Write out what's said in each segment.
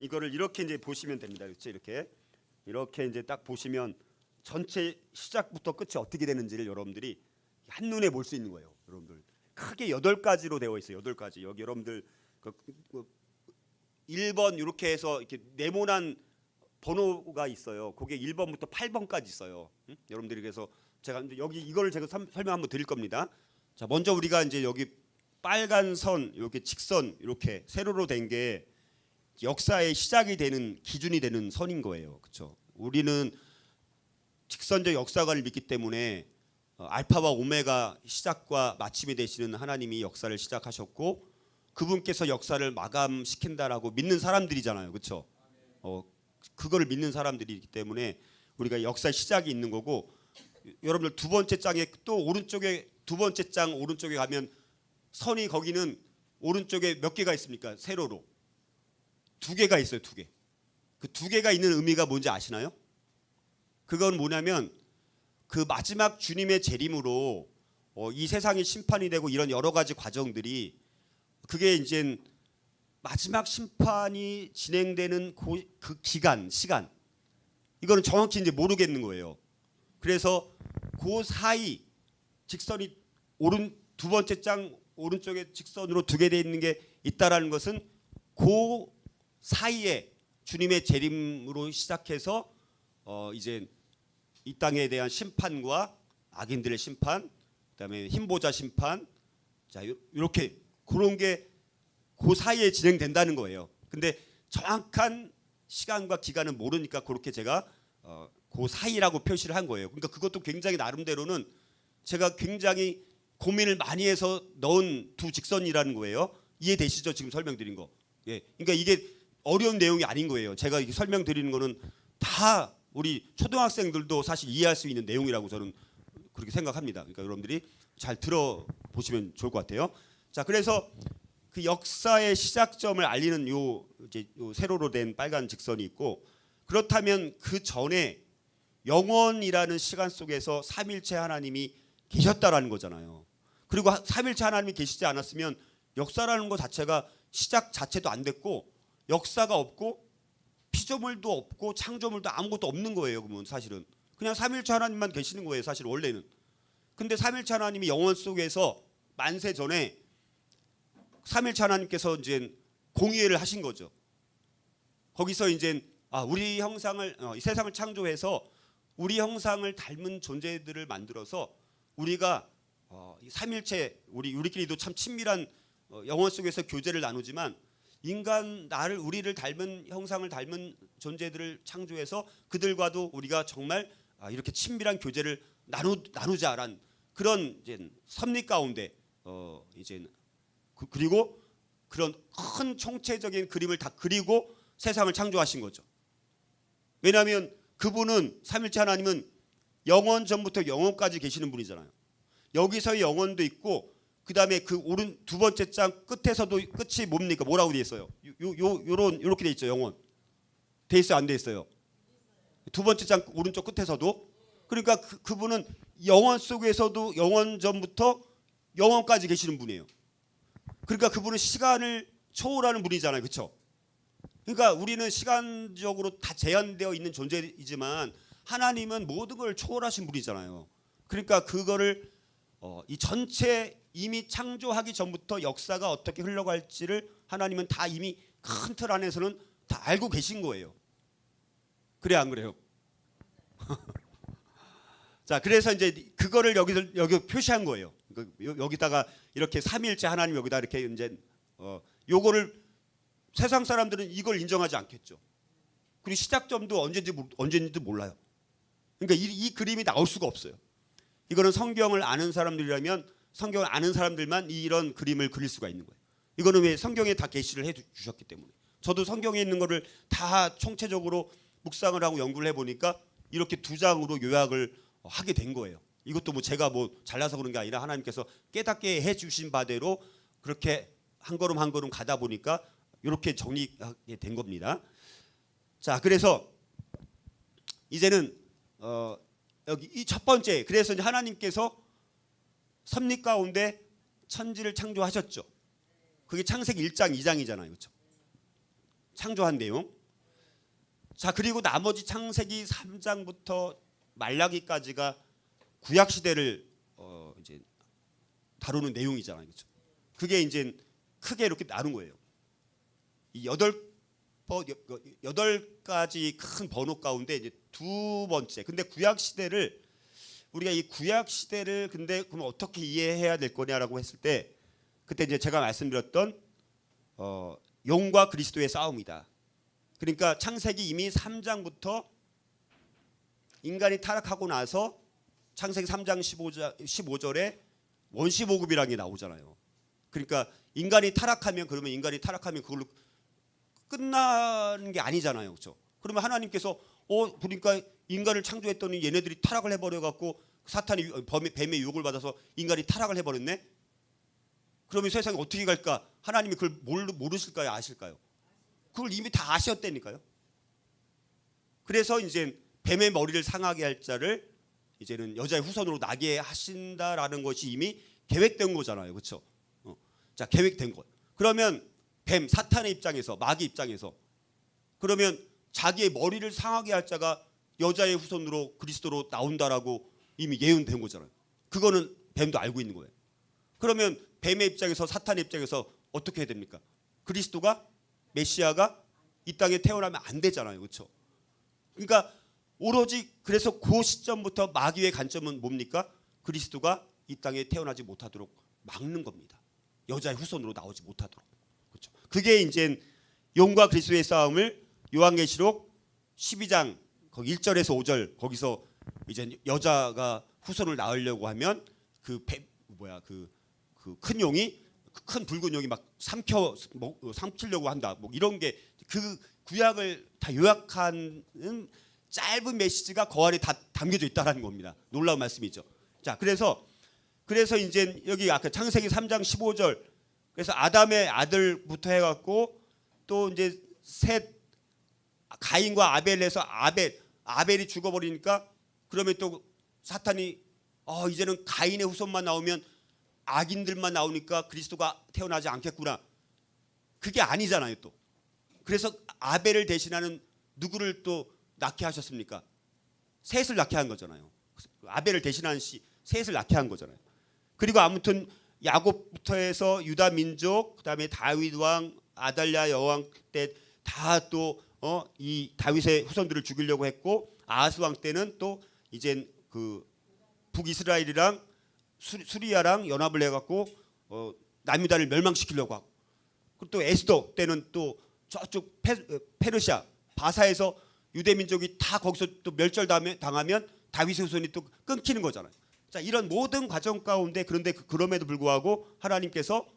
이거를 이렇게 이제 보시면 됩니다. 그렇죠? 이렇게 이제 딱 보시면 전체 시작부터 끝이 어떻게 되는지를 여러분들이 한눈에 볼 수 있는 거예요. 여러분들 크게 8가지로 되어 있어요. 8가지. 여기 여러분들 1번 이렇게 해서 이렇게 네모난 번호가 있어요. 그게 1번부터 8번까지 있어요. 여러분들이 그래서 제가 여기 이걸 제가 설명 한번 드릴 겁니다. 자, 먼저 우리가 이제 여기 빨간 선, 이렇게 직선 이렇게 세로로 된 게 역사의 시작이 되는 기준이 되는 선인 거예요. 그렇죠? 우리는 직선적 역사관을 믿기 때문에 알파와 오메가 시작과 마침이 되시는 하나님이 역사를 시작하셨고 그분께서 역사를 마감시킨다라고 믿는 사람들이잖아요. 그렇죠? 그거를 믿는 사람들이기 때문에 우리가 역사의 시작이 있는 거고, 여러분들 두 번째 장에 또 오른쪽에 두 번째 장 오른쪽에 가면 선이 거기는 오른쪽에 몇 개가 있습니까? 세로로 2개가 있어요. 2개. 그 2개가 있는 의미가 뭔지 아시나요? 그건 뭐냐면 그 마지막 주님의 재림으로 이 세상이 심판이 되고 이런 여러 가지 과정들이 그게 이제 마지막 심판이 진행되는 그 기간, 시간, 이거는 정확히 이제 모르겠는 거예요. 그래서 그 사이 직선이 두 번째 장 오른쪽에 직선으로 2개 돼 있는 게 있다라는 것은 그 사이에 주님의 재림으로 시작해서 이제 이 땅에 대한 심판과 악인들의 심판, 그다음에 흰보자 심판, 자 이렇게 그런 게 그 사이에 진행된다는 거예요. 근데 정확한 시간과 기간은 모르니까 그렇게 제가 그 사이라고 표시를 한 거예요. 그러니까 그것도 굉장히 나름대로는 제가 굉장히 고민을 많이 해서 넣은 두 직선이라는 거예요. 이해되시죠? 지금 설명드린 거. 예. 그러니까 이게 어려운 내용이 아닌 거예요. 제가 설명드리는 거는 다 우리 초등학생들도 사실 이해할 수 있는 내용이라고 저는 그렇게 생각합니다. 그러니까 여러분들이 잘 들어보시면 좋을 것 같아요. 자, 그래서 그 역사의 시작점을 알리는 요 세로로 된 빨간 직선이 있고, 그렇다면 그 전에 영원이라는 시간 속에서 삼일체 하나님이 계셨다라는 거잖아요. 그리고 삼일체 하나님이 계시지 않았으면 역사라는 것 자체가 시작 자체도 안 됐고 역사가 없고 피조물도 없고 창조물도 아무것도 없는 거예요. 그러면 사실은 그냥 삼일체 하나님만 계시는 거예요. 사실 원래는. 근데 삼일체 하나님이 영원 속에서 만세 전에 삼일체 하나님께서 이제 공의회를 하신 거죠. 거기서 이제 우리 형상을 이 세상을 창조해서 우리 형상을 닮은 존재들을 만들어서 우리가 삼일체 우리끼리도 참 친밀한 영원 속에서 교제를 나누지만 우리를 닮은 형상을 닮은 존재들을 창조해서 그들과도 우리가 정말 이렇게 친밀한 교제를 나누자란 그런 이제 섭리 가운데 이제 그리고 그런 큰 총체적인 그림을 다 그리고 세상을 창조하신 거죠. 왜냐하면 그분은 삼일체 하나님은 영원 전부터 영원까지 계시는 분이잖아요. 여기서의 영원도 있고 그다음에 그 두 번째 장 끝에서도 끝이 뭡니까? 뭐라고 돼 있어요? 요렇게 돼 있죠. 영원. 돼 있어요? 안 돼 있어요? 두 번째 장 오른쪽 끝에서도. 그러니까 그분은 영원 속에서도 영원 전부터 영원까지 계시는 분이에요. 그러니까 그분은 시간을 초월하는 분이잖아요. 그렇죠? 그러니까 우리는 시간적으로 다 제한되어 있는 존재이지만 하나님은 모든 걸 초월하신 분이잖아요. 그러니까 그거를 이 전체 이미 창조하기 전부터 역사가 어떻게 흘러갈지를 하나님은 다 이미 큰 틀 안에서는 다 알고 계신 거예요. 그래 안 그래요? 자, 그래서 이제 그거를 여기 표시한 거예요. 여기다가 이렇게 삼일째 하나님 여기다 이렇게 이제 요거를 세상 사람들은 이걸 인정하지 않겠죠. 그리고 시작점도 언제인지도 몰라요. 그러니까 이 그림이 나올 수가 없어요. 이거는 성경을 아는 사람들이라면 성경을 아는 사람들만 이런 그림을 그릴 수가 있는 거예요. 이거는 왜 성경에 다 계시를 해 주셨기 때문에. 저도 성경에 있는 거를 다 총체적으로 묵상을 하고 연구를 해보니까 이렇게 2장으로 요약을 하게 된 거예요. 이것도 뭐 제가 뭐 잘나서 그런 게 아니라 하나님께서 깨닫게 해주신 바대로 그렇게 한 걸음 한 걸음 가다 보니까 이렇게 정리하게 된 겁니다. 자, 그래서 이제는 여기 이 첫 번째, 그래서 이제 하나님께서 섭리 가운데 천지를 창조하셨죠. 그게 창세기 1장 2장이잖아요. 그렇죠? 창조한 내용. 자, 그리고 나머지 창세기 3장부터 말라기까지가 구약 시대를 이제 다루는 내용이잖아요. 그렇죠? 그게 이제 크게 이렇게 나눈 거예요. 이 8가지 큰 번호 가운데 이제 두 번째. 근데 구약 시대를 우리가 이 구약 시대를 근데 그럼 어떻게 이해해야 될 거냐라고 했을 때 그때 이제 제가 말씀드렸던 용과 그리스도의 싸움이다. 그러니까 창세기 이미 3장부터 인간이 타락하고 나서 창세기 3장 15절에 원시보급이라는 게 나오잖아요. 그러니까 인간이 타락하면 그걸로 끝나는 게 아니잖아요. 그렇죠? 그러면 하나님께서 그러니까 인간을 창조했더니 얘네들이 타락을 해버려 갖고 사탄이 뱀의 유혹을 받아서 인간이 타락을 해버렸네. 그러면 세상이 어떻게 갈까? 하나님이 그걸 모르실까요? 아실까요? 그걸 이미 다 아셨다니까요. 그래서 이제 뱀의 머리를 상하게 할 자를 이제는 여자의 후손으로 나게 하신다라는 것이 이미 계획된 거잖아요. 그렇죠? 자, 계획된 것. 그러면 뱀, 사탄의 입장에서, 마귀 입장에서 그러면 자기의 머리를 상하게 할 자가 여자의 후손으로 그리스도로 나온다라고 이미 예언된 거잖아요. 그거는 뱀도 알고 있는 거예요. 그러면 뱀의 입장에서, 사탄의 입장에서 어떻게 해야 됩니까? 그리스도가, 메시아가 이 땅에 태어나면 안 되잖아요. 그렇죠? 그러니까 오로지 그래서 그 시점부터 마귀의 관점은 뭡니까? 그리스도가 이 땅에 태어나지 못하도록 막는 겁니다. 여자의 후손으로 나오지 못하도록. 그렇죠? 그게 이제 용과 그리스도의 싸움을 요한계시록 12장 거기 1절에서 5절 거기서 이제 여자가 후손을 낳으려고 하면 그 큰 용이 큰 붉은 용이 막 삼키려고 한다. 뭐 이런 게 그 구약을 다 요약하는 짧은 메시지가 그 안에 다 담겨져 있다라는 겁니다. 놀라운 말씀이죠. 자, 그래서 이제 여기 아까 창세기 3장 15절 그래서 아담의 아들부터 해갖고 또 이제 셋 가인과 아벨에서 아벨이 죽어버리니까 그러면 또 사탄이 이제는 가인의 후손만 나오면 악인들만 나오니까 그리스도가 태어나지 않겠구나. 그게 아니잖아요. 또 그래서 아벨을 대신하는 누구를 또 낳게 하셨습니까? 셋을 낳게 한 거잖아요. 아벨을 대신하는 셋을 낳게 한 거잖아요. 그리고 아무튼 야곱부터 해서 유다 민족, 그다음에 다윗 왕, 아달랴 여왕 때 다 또 이 다윗의 후손들을 죽이려고 했고 아하스 왕 때는 또 이제 그 북이스라엘이랑 수리아랑 연합을 해갖고 남유다를 멸망시키려고 하고 그리고 또 에스더 때는 또 저쪽 페르시아 바사에서 유대 민족이 다 거기서 또 멸절당하면 다윗의 후손이 또 끊기는 거잖아요. 자, 이런 모든 과정 가운데 그런데 그럼에도 불구하고 하나님께서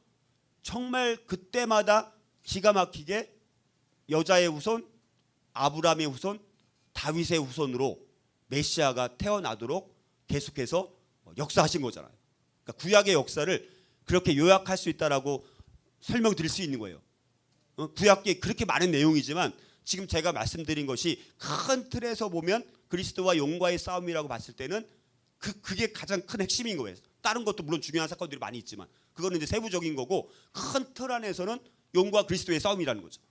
정말 그때마다 기가 막히게 여자의 후손, 아브라함의 후손, 다윗의 후손으로 메시아가 태어나도록 계속해서 역사하신 거잖아요. 그러니까 구약의 역사를 그렇게 요약할 수 있다라고 설명드릴 수 있는 거예요. 구약에 그렇게 많은 내용이지만 지금 제가 말씀드린 것이 큰 틀에서 보면 그리스도와 용과의 싸움이라고 봤을 때는 그게 가장 큰 핵심인 거예요. 다른 것도 물론 중요한 사건들이 많이 있지만 그거는 이제 세부적인 거고 큰 틀 안에서는 용과 그리스도의 싸움이라는 거죠.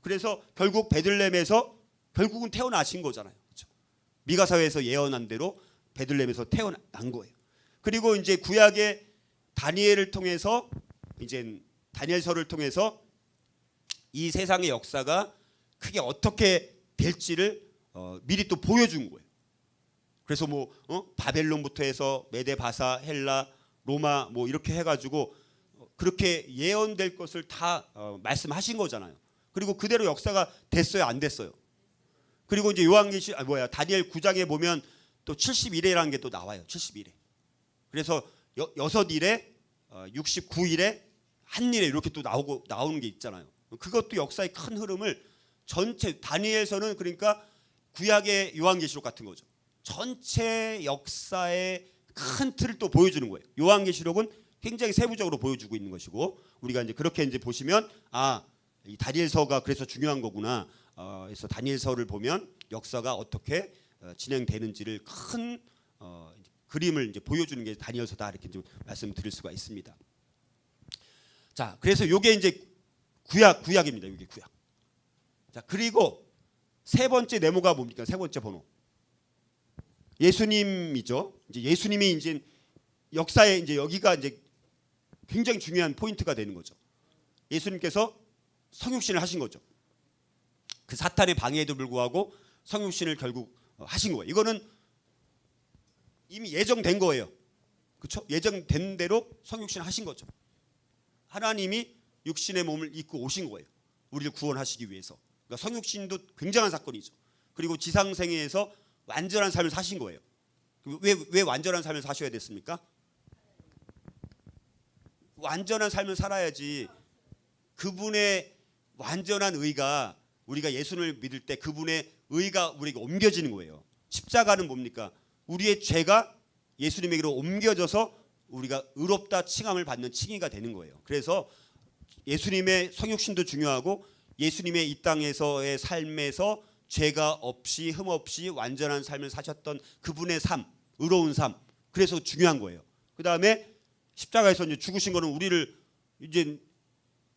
그래서 결국 베들레헴에서 결국은 태어나신 거잖아요. 그렇죠? 미가서에서 예언한 대로 베들레헴에서 태어난 거예요. 그리고 이제 구약의 다니엘을 통해서 이제 다니엘서를 통해서 이 세상의 역사가 크게 어떻게 될지를 미리 또 보여준 거예요. 그래서 뭐 바벨론부터 해서 메데, 바사, 헬라, 로마 뭐 이렇게 해가지고 그렇게 예언될 것을 다 말씀하신 거잖아요. 그리고 그대로 역사가 됐어요, 안 됐어요? 그리고 이제 다니엘 9장에 보면 또 71회라는 게 또 나와요. 71회. 그래서 6일에 69일에 한 일에 이렇게 또 나오는 게 있잖아요. 그것도 역사의 큰 흐름을 전체 다니엘서는 그러니까 구약의 요한계시록 같은 거죠. 전체 역사의 큰 틀을 또 보여주는 거예요. 요한계시록은 굉장히 세부적으로 보여주고 있는 것이고 우리가 이제 그렇게 이제 보시면 이 다니엘서가 그래서 중요한 거구나. 그래서 다니엘서를 보면 역사가 어떻게 진행되는지를 큰 그림을 이제 보여주는 게 다니엘서다 이렇게 좀 말씀드릴 수가 있습니다. 자, 그래서 요게 이제 구약입니다. 이게 구약. 자, 그리고 세 번째 네모가 뭡니까? 세 번째 번호. 예수님이죠. 이제 예수님이 이제 역사에 이제 여기가 이제 굉장히 중요한 포인트가 되는 거죠. 예수님께서 성육신을 하신 거죠. 그 사탄의 방해에도 불구하고 성육신을 결국 하신 거예요. 이거는 이미 예정된 거예요. 그렇죠? 예정된 대로 성육신을 하신 거죠. 하나님이 육신의 몸을 입고 오신 거예요. 우리를 구원하시기 위해서. 그러니까 성육신도 굉장한 사건이죠. 그리고 지상생애에서 완전한 삶을 사신 거예요. 왜 완전한 삶을 사셔야 됐습니까? 완전한 삶을 살아야지 그분의 완전한 의가 우리가 예수를 믿을 때 그분의 의가 우리에게 옮겨지는 거예요. 십자가는 뭡니까? 우리의 죄가 예수님에게로 옮겨져서 우리가 의롭다 칭함을 받는 칭의가 되는 거예요. 그래서 예수님의 성육신도 중요하고 예수님의 이 땅에서의 삶에서 죄가 없이 흠 없이 완전한 삶을 사셨던 그분의 삶, 의로운 삶, 그래서 중요한 거예요. 그 다음에 십자가에서 이제 죽으신 거는 우리를 이제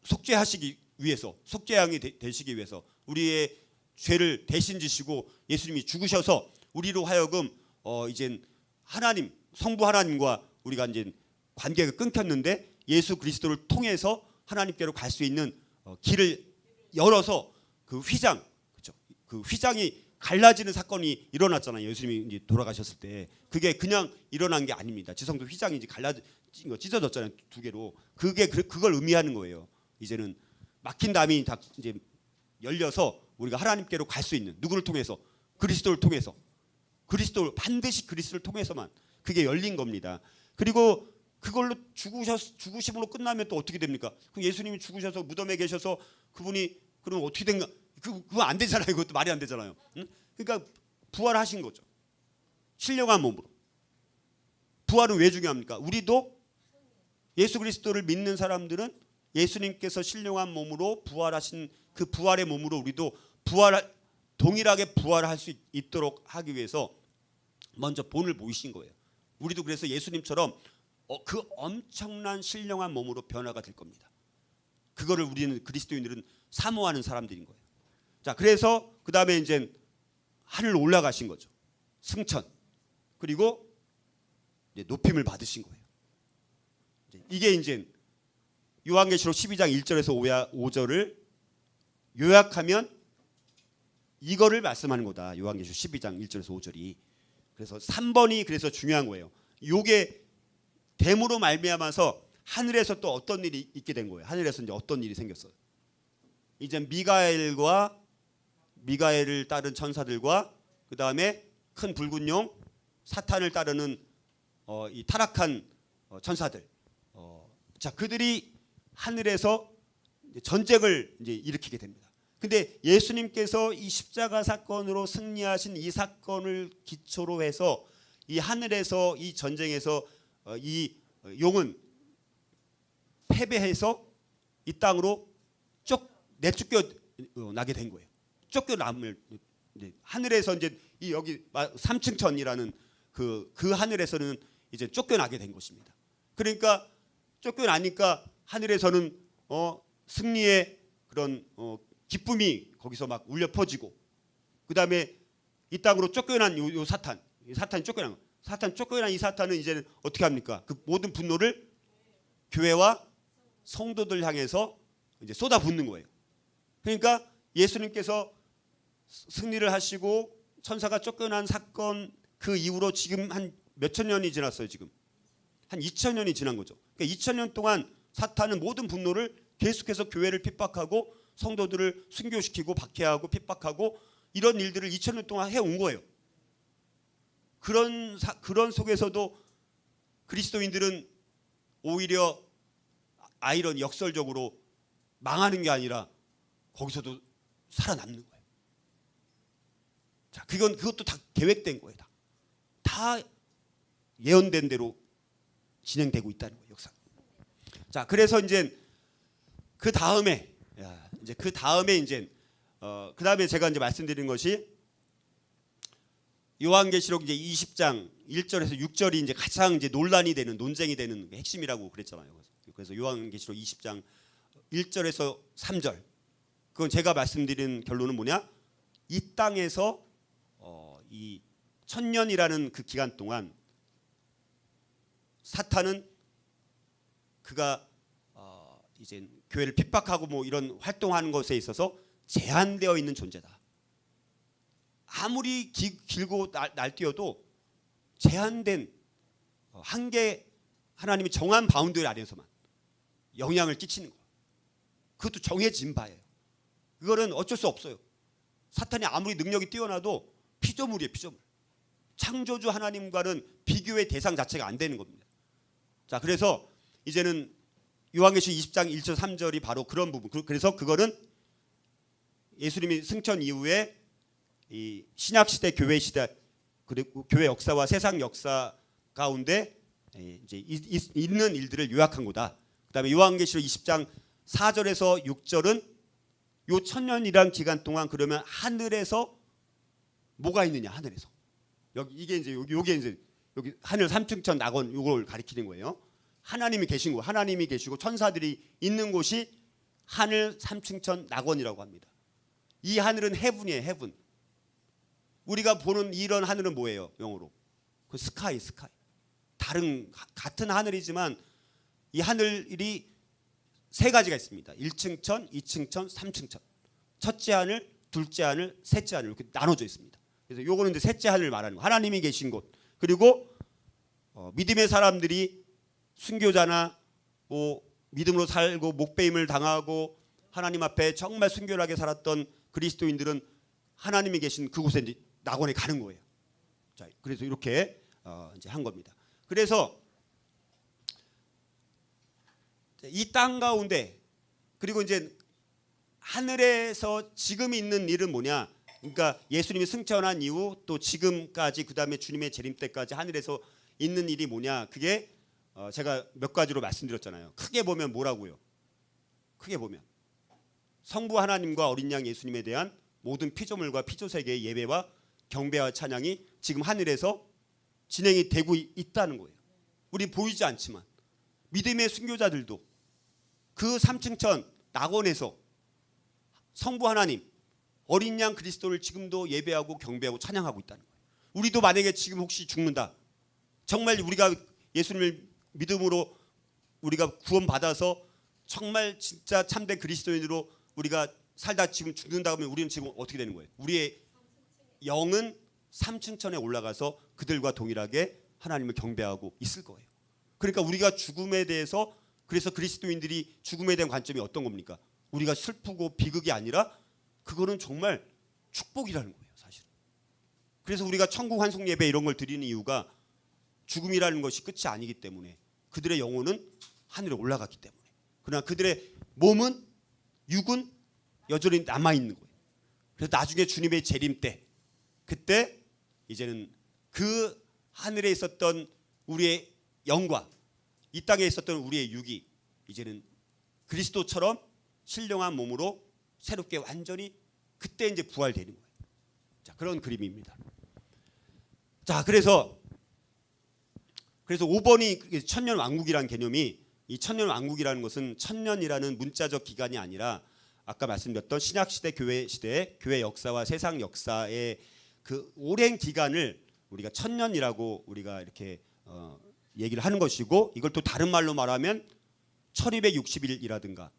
속죄하시기 위해서, 속죄양이 되시기 위해서 우리의 죄를 대신 지시고 예수님이 죽으셔서 우리로 하여금 이제 하나님, 성부 하나님과 우리가 이제 관계가 끊겼는데 예수 그리스도를 통해서 하나님께로 갈 수 있는 길을 열어서 그 휘장, 그렇죠? 그 휘장이 갈라지는 사건이 일어났잖아요. 예수님이 이제 돌아가셨을 때 그게 그냥 일어난 게 아닙니다. 지성소 휘장이 이제 갈라진 거 찢어졌잖아요. 두 개로. 그걸 의미하는 거예요. 이제는 막힌 담이 다 이제 열려서 우리가 하나님께로 갈 수 있는 누구를 통해서 그리스도를 통해서 반드시 그리스도를 통해서만 그게 열린 겁니다. 그리고 그걸로 죽으심으로 끝나면 또 어떻게 됩니까? 그럼 예수님이 죽으셔서 무덤에 계셔서 그분이 그럼 어떻게 된가? 그거 안 되잖아요. 그것도 말이 안 되잖아요. 응? 그러니까 부활하신 거죠. 신령한 몸으로. 부활은 왜 중요합니까? 우리도 예수 그리스도를 믿는 사람들은 예수님께서 신령한 몸으로 부활하신 그 부활의 몸으로 우리도 동일하게 부활할 수 있도록 하기 위해서 먼저 본을 보이신 거예요. 우리도 그래서 예수님처럼 그 엄청난 신령한 몸으로 변화가 될 겁니다. 그거를 우리는 그리스도인들은 사모하는 사람들인 거예요. 자, 그래서 그 다음에 이제 하늘 올라가신 거죠. 승천. 그리고 이제 높임을 받으신 거예요. 이게 이제 요한계시록 12장 1절에서 5절을 요약하면 이거를 말씀하는 거다. 요한계시록 12장 1절에서 5절이. 그래서 3번이 그래서 중요한 거예요. 요게 됨으로 말미암아서 하늘에서 또 어떤 일이 있게 된 거예요. 하늘에서 이제 어떤 일이 생겼어요. 이제 미가엘을 따른 천사들과 그 다음에 큰 붉은 용 사탄을 따르는 이 타락한 천사들. 자, 그들이 하늘에서 전쟁을 이제 일으키게 됩니다. 근데 예수님께서 이 십자가 사건으로 승리하신 이 사건을 기초로 해서 이 하늘에서 이 전쟁에서 이 용은 패배해서 이 땅으로 내쫓겨 나게 된 거예요. 쫓겨남을 하늘에서 이제 이 여기 삼층천이라는 그 하늘에서는 이제 쫓겨나게 된 것입니다. 그러니까 쫓겨나니까 하늘에서는 승리의 그런 기쁨이 거기서 막 울려 퍼지고 그 다음에 이 땅으로 쫓겨난 요 사탄이 쫓겨난 거. 쫓겨난 이 사탄은 이제는 어떻게 합니까? 그 모든 분노를 교회와 성도들 향해서 이제 쏟아붓는 거예요. 그러니까 예수님께서 승리를 하시고 천사가 쫓겨난 사건 그 이후로 지금 한 몇천 년이 지났어요. 지금 한 2000년이 지난 거죠. 그러니까 2000년 동안 사탄은 모든 분노를 계속해서 교회를 핍박하고 성도들을 순교시키고 박해하고 핍박하고 이런 일들을 2000년 동안 해온 거예요. 그런 속에서도 그리스도인들은 오히려 역설적으로 망하는 게 아니라 거기서도 살아남는 거예요. 자, 그것도 다 계획된 거예요. 다 예언된 대로 진행되고 있다는 거예요, 역사. 자, 그래서 이제 그 다음에 그 다음에 제가 이제 말씀드린 것이 요한계시록 이제 20장 1절에서 6절이 이제 가장 이제 논쟁이 되는 핵심이라고 그랬잖아요. 그래서 요한계시록 20장 1절에서 3절 그건 제가 말씀드린 결론은 뭐냐? 이 땅에서 이 천년이라는 그 기간 동안 사탄은 그가 이제 교회를 핍박하고 뭐 이런 활동하는 것에 있어서 제한되어 있는 존재다. 아무리 길고 날뛰어도 제한된 한계, 하나님이 정한 바운더리 안에서만 영향을 끼치는 거예요. 그것도 정해진 바예요. 그거는 어쩔 수 없어요. 사탄이 아무리 능력이 뛰어나도 피조물이에요, 피조물. 창조주 하나님과는 비교의 대상 자체가 안 되는 겁니다. 자, 그래서 이제는 요한계시록 20장 1절 3절이 바로 그런 부분. 그래서 그거는 예수님이 승천 이후에 이 신약 시대, 교회 시대, 그리고 교회 역사와 세상 역사 가운데 이제 있는 일들을 요약한 거다. 그다음에 요한계시록 20장 4절에서 6절은 요 천년이란 기간 동안 그러면 하늘에서 뭐가 있느냐? 하늘에서 여기 이게 이제 요게 이제 여기 하늘 삼층천 낙원 요걸 가리키는 거예요. 하나님이 계신 곳, 하나님이 계시고 천사들이 있는 곳이 하늘 삼층천 낙원이라고 합니다. 이 하늘은 헤븐이에요, 헤븐. 우리가 보는 이런 하늘은 뭐예요? 영어로 그 스카이, 스카이. 다른 같은 하늘이지만 이 하늘이 세 가지가 있습니다. 1층천, 2층천, 3층천. 첫째 하늘, 둘째 하늘, 셋째 하늘 이렇게 나눠져 있습니다. 그래서 요거는 이제 셋째 하늘을 말하는 거. 하나님이 계신 곳. 그리고 믿음의 사람들이 순교자나 뭐 믿음으로 살고 목배임을 당하고 하나님 앞에 정말 순결하게 살았던 그리스도인들은 하나님이 계신 그곳에 이제 낙원에 가는 거예요. 자, 그래서 이렇게 이제 한 겁니다. 그래서 이 땅 가운데 그리고 이제 하늘에서 지금 있는 일은 뭐냐? 그러니까 예수님이 승천한 이후 또 지금까지 그다음에 주님의 재림 때까지 하늘에서 있는 일이 뭐냐? 그게 제가 몇 가지로 말씀드렸잖아요. 크게 보면 뭐라고요? 크게 보면 성부 하나님과 어린 양 예수님에 대한 모든 피조물과 피조세계의 예배와 경배와 찬양이 지금 하늘에서 진행이 되고 있다는 거예요. 우리 보이지 않지만 믿음의 순교자들도 그 삼층천 낙원에서 성부 하나님 어린 양 그리스도를 지금도 예배하고 경배하고 찬양하고 있다는 거예요. 우리도 만약에 지금 혹시 죽는다, 정말 우리가 예수님을 믿음으로 우리가 구원받아서 정말 진짜 참된 그리스도인으로 우리가 살다 지금 죽는다 하면 우리는 지금 어떻게 되는 거예요? 우리의 영은 삼층천에 올라가서 그들과 동일하게 하나님을 경배하고 있을 거예요. 그러니까 우리가 죽음에 대해서, 그래서 그리스도인들이 죽음에 대한 관점이 어떤 겁니까? 우리가 슬프고 비극이 아니라 그거는 정말 축복이라는 거예요, 사실. 그래서 우리가 천국 환송 예배 이런 걸 드리는 이유가 죽음이라는 것이 끝이 아니기 때문에, 그들의 영혼은 하늘에 올라갔기 때문에. 그러나 그들의 몸은, 육은 여전히 남아 있는 거예요. 그래서 나중에 주님의 재림 때, 그때 이제는 그 하늘에 있었던 우리의 영과 이 땅에 있었던 우리의 육이 이제는 그리스도처럼 신령한 몸으로 새롭게 완전히 그때 이제 부활되는 거예요. 자, 그런 그림입니다. 자, 그래서 5번이 천년 왕국이라는 개념이, 이 천년 왕국이라는 것은 천년이라는 문자적 기간이 아니라 아까 말씀드렸던 신약 시대, 교회 시대, 교회 역사와 세상 역사의 그 오랜 기간을 우리가 천년이라고 우리가 이렇게 얘기를 하는 것이고, 이걸 또 다른 말로 말하면 1260일이라든가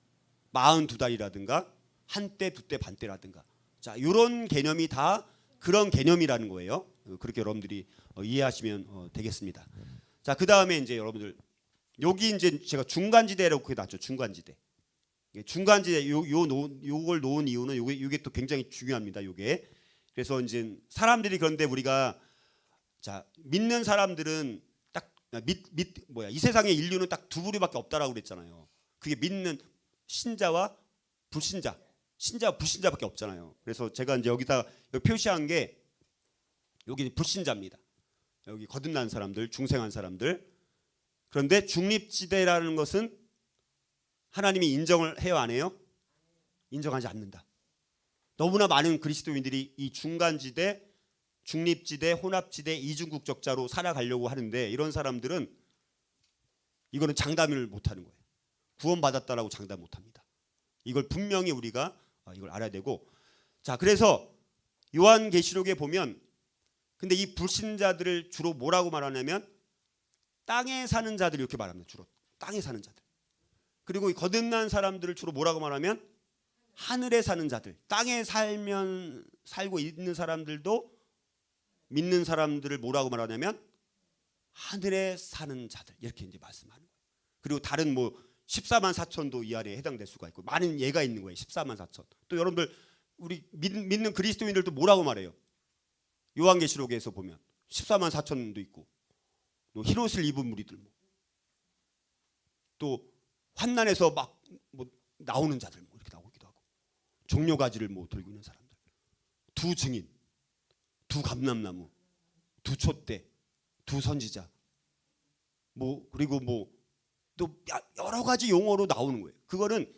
42달이라든가 한때, 두때, 반때라든가, 자, 이런 개념이 다 그런 개념이라는 거예요. 그렇게 여러분들이 이해하시면 되겠습니다. 자, 그 다음에 이제 여러분들 여기 이제 제가 중간지대라고 그게 났죠. 중간지대. 중간지대 요걸 놓은 이유는 요게 또 굉장히 중요합니다. 요게. 그래서 이제 사람들이, 그런데 우리가 자, 믿는 사람들은 딱 이 세상에 인류는 딱 두 부류밖에 없다라고 그랬잖아요. 그게 믿는 신자와 불신자, 신자와 불신자밖에 없잖아요. 그래서 제가 이제 여기다 표시한 게 여기 불신자입니다. 여기 거듭난 사람들, 중생한 사람들. 그런데 중립지대라는 것은 하나님이 인정을 해요, 안 해요? 인정하지 않는다. 너무나 많은 그리스도인들이 이 중간지대, 중립지대, 혼합지대, 이중국적자로 살아가려고 하는데, 이런 사람들은 이거는 장담을 못하는 거예요. 구원받았다라고 장담 못합니다. 이걸 분명히 우리가 이걸 알아야 되고. 자, 그래서 요한계시록에 보면 근데 이 불신자들을 주로 뭐라고 말하냐면 땅에 사는 자들 이렇게 말합니다. 주로 땅에 사는 자들. 그리고 이 거듭난 사람들을 주로 뭐라고 말하면 하늘에 사는 자들. 땅에 살고 있는 사람들도 믿는 사람들을 뭐라고 말하냐면 하늘에 사는 자들 이렇게 이제 말씀하는 거예요. 그리고 다른 뭐 14만 4천도 이 아래에 해당될 수가 있고 많은 예가 있는 거예요. 14만 4천. 또 여러분들 우리 믿는 그리스도인들도 뭐라고 말해요? 요한계시록에서 보면 14만 4천도 있고 또 흰옷을 입은 무리들 또 환난에서 막 뭐 나오는 자들 뭐 이렇게 나오기도 하고 종려가지를 뭐 들고 있는 사람들, 두 증인, 두 감람나무, 두 촛대, 두 선지자, 뭐 그리고 뭐 또 여러 가지 용어로 나오는 거예요. 그거는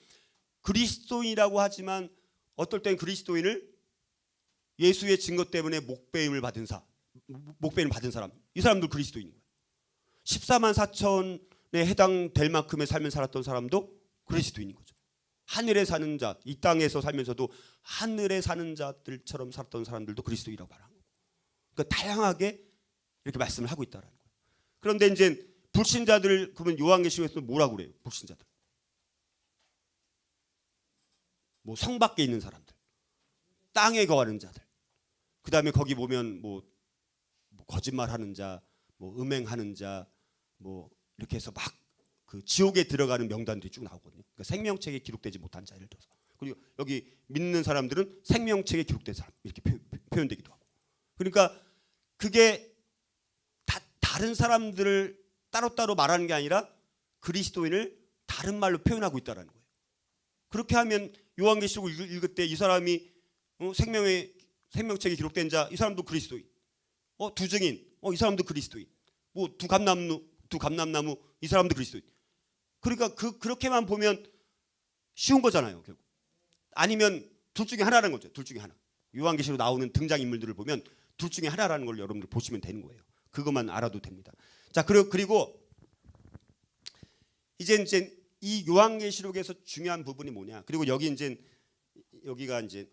그리스도인이라고 하지만 어떨 땐 그리스도인을 예수의 증거 때문에 목배임을 받은 사람, 이 사람들 그리스도인인 거예요. 14만 4천에 해당될 만큼의 삶을 살았던 사람도 그리스도인인 거죠. 하늘에 사는 자, 이 땅에서 살면서도 하늘에 사는 자들처럼 살았던 사람들도 그리스도인이라고 말하는 거예요. 그러니까 다양하게 이렇게 말씀을 하고 있다는 거예요. 그런데 이제 불신자들 그러면 요한계시록에서 뭐라고 그래요? 불신자들. 뭐 성 밖에 있는 사람들, 땅에 거하는 자들. 그다음에 거기 보면 뭐 거짓말하는 자, 뭐 음행하는 자, 뭐 이렇게 해서 막 그 지옥에 들어가는 명단들이 쭉 나오거든요. 그러니까 생명책에 기록되지 못한 자 예를 들어서. 그리고 여기 믿는 사람들은 생명책에 기록된 사람 이렇게 표현되기도 하고. 그러니까 그게 다른 사람들을 따로따로 말하는 게 아니라 그리스도인을 다른 말로 표현하고 있다는 거예요. 그렇게 하면 요한계시록을 읽을 때 이 사람이 생명책에 기록된 자, 이 사람도 그리스도인. 두 증인, 이 사람도 그리스도인. 뭐 두 감람나무, 이 사람도 그리스도인. 그러니까 그렇게만 보면 쉬운 거잖아요, 결국. 아니면 둘 중에 하나라는 거죠. 둘 중에 하나. 요한계시록 나오는 등장 인물들을 보면 둘 중에 하나라는 걸 여러분들 보시면 되는 거예요. 그것만 알아도 됩니다. 자, 그리고 이제 이 요한계시록에서 중요한 부분이 뭐냐? 그리고 여기가 이제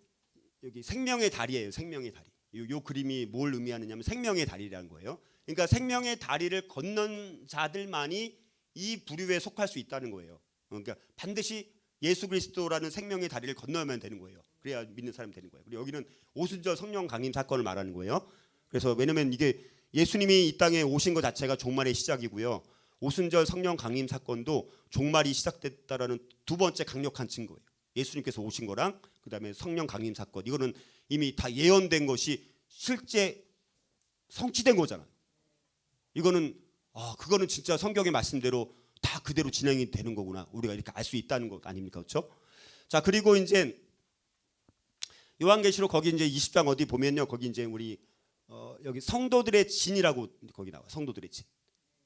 여기 생명의 다리예요. 생명의 다리. 요 그림이 뭘 의미하느냐면 생명의 다리라는 거예요. 그러니까 생명의 다리를 건넌 자들만이 이 부류에 속할 수 있다는 거예요. 그러니까 반드시 예수 그리스도라는 생명의 다리를 건너면 되는 거예요. 그래야 믿는 사람이 되는 거예요. 그리고 여기는 오순절 성령 강림 사건을 말하는 거예요. 그래서 왜냐면 이게 예수님이 이 땅에 오신 것 자체가 종말의 시작이고요. 오순절 성령 강림 사건도 종말이 시작됐다라는 두 번째 강력한 증거예요. 예수님께서 오신 거랑 그다음에 성령 강림 사건, 이거는 이미 다 예언된 것이 실제 성취된 거잖아요. 이거는 그거는 진짜 성경의 말씀대로 다 그대로 진행이 되는 거구나. 우리가 이렇게 알 수 있다는 것 아닙니까? 그렇죠? 자, 그리고 이제 요한계시록 거기 이제 20장 어디 보면요. 거기 이제 우리 여기 성도들의 진이라고 거기 나와. 성도들의 진.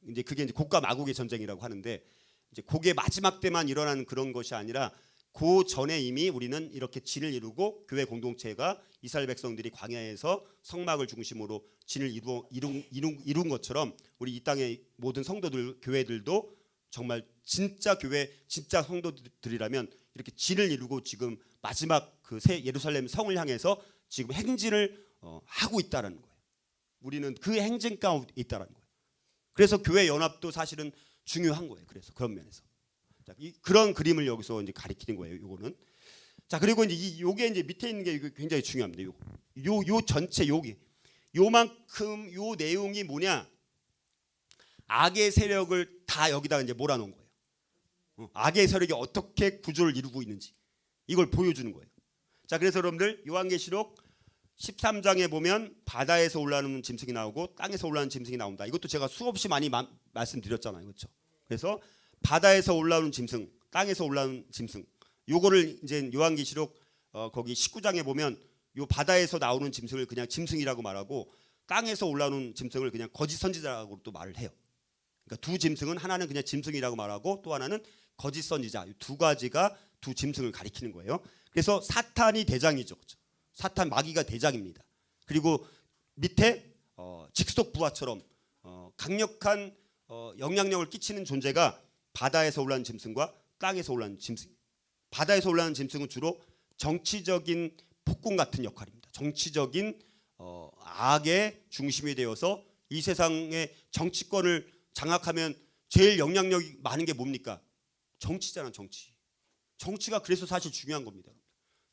이제 그게 이제 곡과 마곡의 전쟁이라고 하는데 이제 곡의 마지막 때만 일어나는 그런 것이 아니라 그 전에 이미 우리는 이렇게 진을 이루고 교회 공동체가 이스라엘 백성들이 광야에서 성막을 중심으로 진을 이룬 것처럼 우리 이 땅의 모든 성도들 교회들도 정말 진짜 교회 진짜 성도들이라면 이렇게 진을 이루고 지금 마지막 그 새 예루살렘 성을 향해서 지금 행진을 하고 있다는 거예요. 우리는 그 행진 가운데 있다는 거예요. 그래서 교회 연합도 사실은 중요한 거예요. 그래서 그런 면에서. 자, 그런 그림을 여기서 이제 가리키는 거예요. 요거는. 자, 그리고 이제 요게 이제 밑에 있는 게 굉장히 중요합니다. 요 전체 요만큼 요 내용이 뭐냐? 악의 세력을 다 여기다가 이제 몰아놓은 거예요. 악의 세력이 어떻게 구조를 이루고 있는지 이걸 보여주는 거예요. 자, 그래서 여러분들 요한계시록 13장에 보면 바다에서 올라오는 짐승이 나오고 땅에서 올라오는 짐승이 나온다. 이것도 제가 수없이 많이 말씀드렸잖아요. 그렇죠? 그래서 바다에서 올라오는 짐승, 땅에서 올라오는 짐승. 요거를 이제 요한계시록 거기 19장에 보면 요 바다에서 나오는 짐승을 그냥 짐승이라고 말하고 땅에서 올라오는 짐승을 그냥 거짓 선지자라고 또 말을 해요. 그러니까 두 짐승은 하나는 그냥 짐승이라고 말하고 또 하나는 거짓 선지자. 두 가지가 두 짐승을 가리키는 거예요. 그래서 사탄이 대장이죠. 그렇죠? 사탄 마귀가 대장입니다. 그리고 밑에 직속 부하처럼 강력한 영향력을 끼치는 존재가 바다에서 올라오는 짐승과 땅에서 올라오는 짐승. 바다에서 올라오는 짐승은 주로 정치적인 폭군 같은 역할입니다. 정치적인 악의 중심이 되어서 이 세상의 정치권을 장악하면 제일 영향력이 많은 게 뭡니까? 정치잖아, 정치. 정치가 그래서 사실 중요한 겁니다.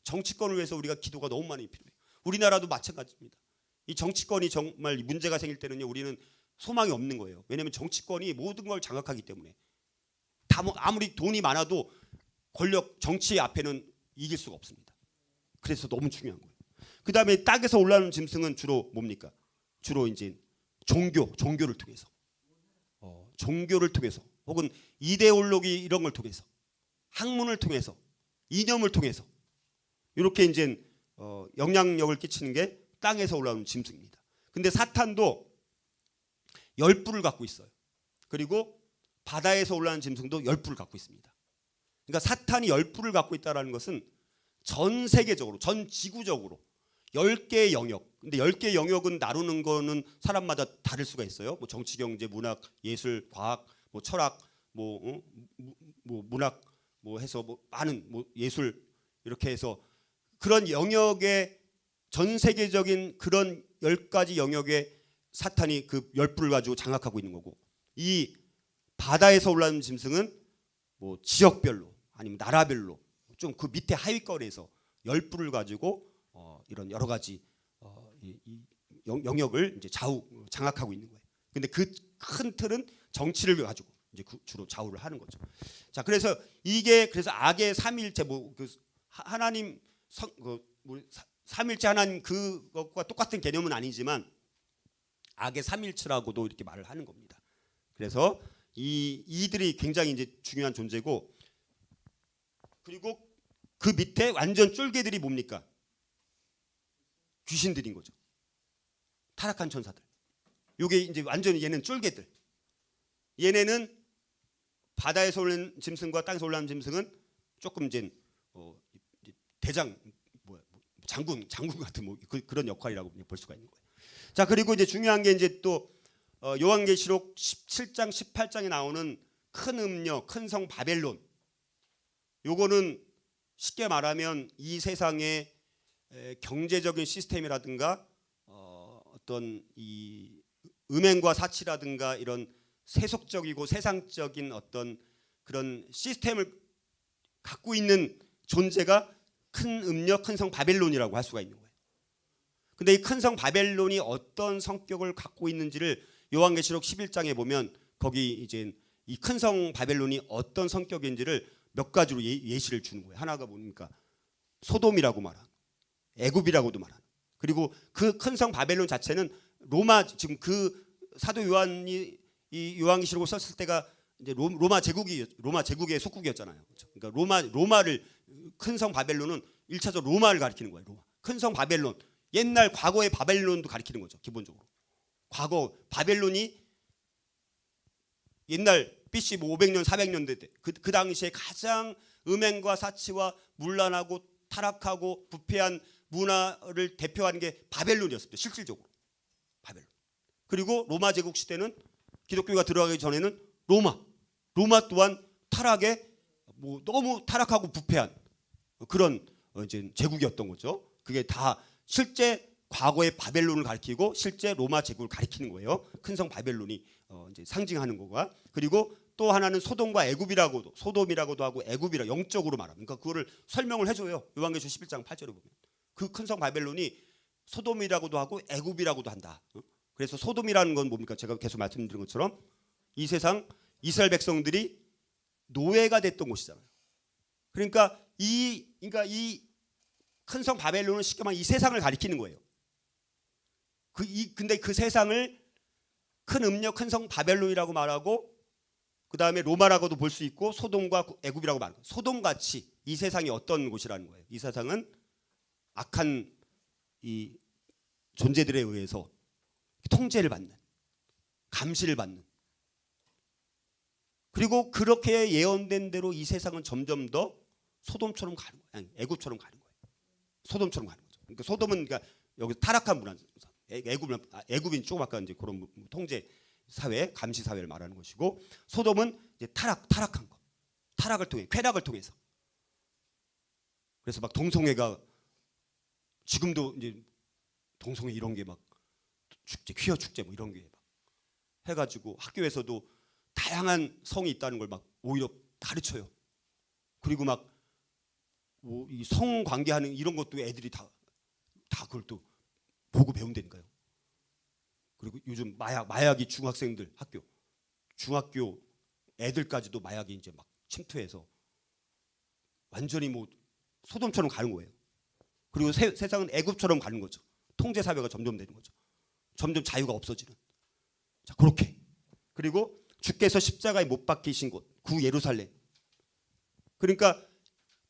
정치권을 위해서 우리가 기도가 너무 많이 필요해요. 우리나라도 마찬가지입니다. 이 정치권이 정말 문제가 생길 때는요, 우리는 소망이 없는 거예요. 왜냐하면 정치권이 모든 걸 장악하기 때문에 아무리 돈이 많아도 권력, 정치 앞에는 이길 수가 없습니다. 그래서 너무 중요한 거예요. 그 다음에 땅에서 올라오는 짐승은 주로 뭡니까? 주로 이제 종교를 통해서, 종교를 통해서, 혹은 이데올로기 이런 걸 통해서, 학문을 통해서, 이념을 통해서 이렇게 이제 영향력을 끼치는 게 땅에서 올라오는 짐승입니다. 근데 사탄도 열뿔을 갖고 있어요. 그리고 바다에서 올라오는 짐승도 열뿔을 갖고 있습니다. 그러니까 사탄이 열뿔을 갖고 있다는 것은 전 세계적으로, 전 지구적으로 10개의 영역. 근데 10개의 영역은 나누는 거는 사람마다 다를 수가 있어요. 뭐 정치, 경제, 문학, 예술, 과학, 뭐 철학, 뭐 문학, 뭐 해서 뭐 많은 뭐 예술 이렇게 해서 그런 영역의 전 세계적인 그런 10가지 영역에 사탄이 그 열불을 가지고 장악하고 있는 거고, 이 바다에서 올라오는 짐승은 뭐 지역별로 아니면 나라별로 좀 그 밑에 하위권에서 열불을 가지고 이런 여러 가지 이 영역을 이제 장악하고 있는 거예요. 근데 그 큰 틀은 정치를 가지고 이제 주로 좌우를 하는 거죠. 자, 그래서 이게 그래서 악의 삼일체 그 하나님 삼일체 하나님 그것과 똑같은 개념은 아니지만 악의 삼일체라고도 이렇게 말을 하는 겁니다. 그래서 이들이 굉장히 이제 중요한 존재고, 그리고 그 밑에 완전 쫄개들이 뭡니까? 귀신들인 거죠. 타락한 천사들. 요게 이제 완전히 얘는 쫄개들. 얘네는 바다에서 올라오는 짐승과 땅에서 올라오는 짐승은 조금 이제 대장 장군 같은 뭐 그런 역할이라고 볼 수가 있는 거예요. 자, 그리고 이제 중요한 게 이제 또 요한계시록 17장 18장에 나오는 큰 음녀, 큰 성 바벨론. 요거는 쉽게 말하면 이 세상의 경제적인 시스템이라든가 어떤 이 음행과 사치라든가 이런 세속적이고 세상적인 어떤 그런 시스템을 갖고 있는 존재가 큰 음녀, 큰 성 바벨론이라고 할 수가 있는 거예요. 근데 이 큰 성 바벨론이 어떤 성격을 갖고 있는지를 요한계시록 11장에 보면 거기 이제 이 큰 성 바벨론이 어떤 성격인지를 몇 가지로 예시를 주는 거예요. 하나가 뭡니까? 소돔이라고 말하는, 애굽이라고도 말하는. 그리고 그 큰 성 바벨론 자체는 로마, 지금 그 사도 요한이 이 요한계시록을 썼을 때가 이제 로마 제국의 속국이었잖아요. 그러니까 로마를, 큰 성 바벨론은 1차적으로 로마를 가리키는 거예요. 로마. 큰 성 바벨론, 옛날 과거의 바벨론도 가리키는 거죠. 기본적으로 과거 바벨론이 옛날 BC 뭐 500년 400년대 때 그 당시에 가장 음행과 사치와 문란하고 타락하고 부패한 문화를 대표하는 게 바벨론이었습니다. 실질적으로 바벨론. 그리고 로마 제국 시대는 기독교가 들어가기 전에는 로마 또한 타락에 뭐 너무 타락하고 부패한 그런 이제 제국이었던 거죠. 그게 다 실제 과거의 바벨론을 가리키고 실제 로마 제국을 가리키는 거예요. 큰 성 바벨론이 이제 상징하는 거가. 그리고 또 하나는 소돔과 애굽이라고도, 소돔이라고도 하고 애굽이라 영적으로 말합니다. 그러니까 그거를 설명을 해줘요. 요한계시록 11장 8절에 보면 그 큰 성 바벨론이 소돔이라고도 하고 애굽이라고도 한다. 그래서 소돔이라는 건 뭡니까? 제가 계속 말씀드린 것처럼 이 세상 이스라엘 백성들이 노예가 됐던 곳이잖아요. 그러니까 이 큰 성 바벨론은 쉽게 말하면 이 세상을 가리키는 거예요. 근데 그 세상을 큰 음녀, 큰 성 바벨론이라고 말하고, 그 다음에 로마라고도 볼 수 있고, 소돔과 애굽이라고 말하고, 소돔같이 이 세상이 어떤 곳이라는 거예요. 이 세상은 악한 이 존재들에 의해서 통제를 받는, 감시를 받는, 그리고 그렇게 예언된 대로 이 세상은 점점 더 소돔처럼 가는 거예요. 아니, 애굽처럼 가는 거예요. 소돔처럼 가는 거죠. 그러니까 소돔은 그러니까 여기 타락한 문화, 애굽인 조금 아까 이제 그런 통제 사회, 감시 사회를 말하는 것이고, 소돔은 이제 타락한 거, 타락을 통해, 쾌락을 통해서. 그래서 막 동성애가 지금도 이제 동성애 이런 게 막 축제, 퀴어 축제 뭐 이런 게 막 해가지고 학교에서도 다양한 성이 있다는 걸 막 오히려 가르쳐요. 그리고 막 이 성관계하는 이런 것도 애들이 다 그걸 또 보고 배운다니까요. 그리고 요즘 마약이 중학생들 중학교 애들까지도 마약이 이제 막 침투해서 완전히 뭐 소돔처럼 가는 거예요. 그리고 세상은 애굽처럼 가는 거죠. 통제 사회가 점점 되는 거죠. 점점 자유가 없어지는. 자, 그렇게. 그리고 주께서 십자가에 못 박히신 곳, 구 예루살렘. 그러니까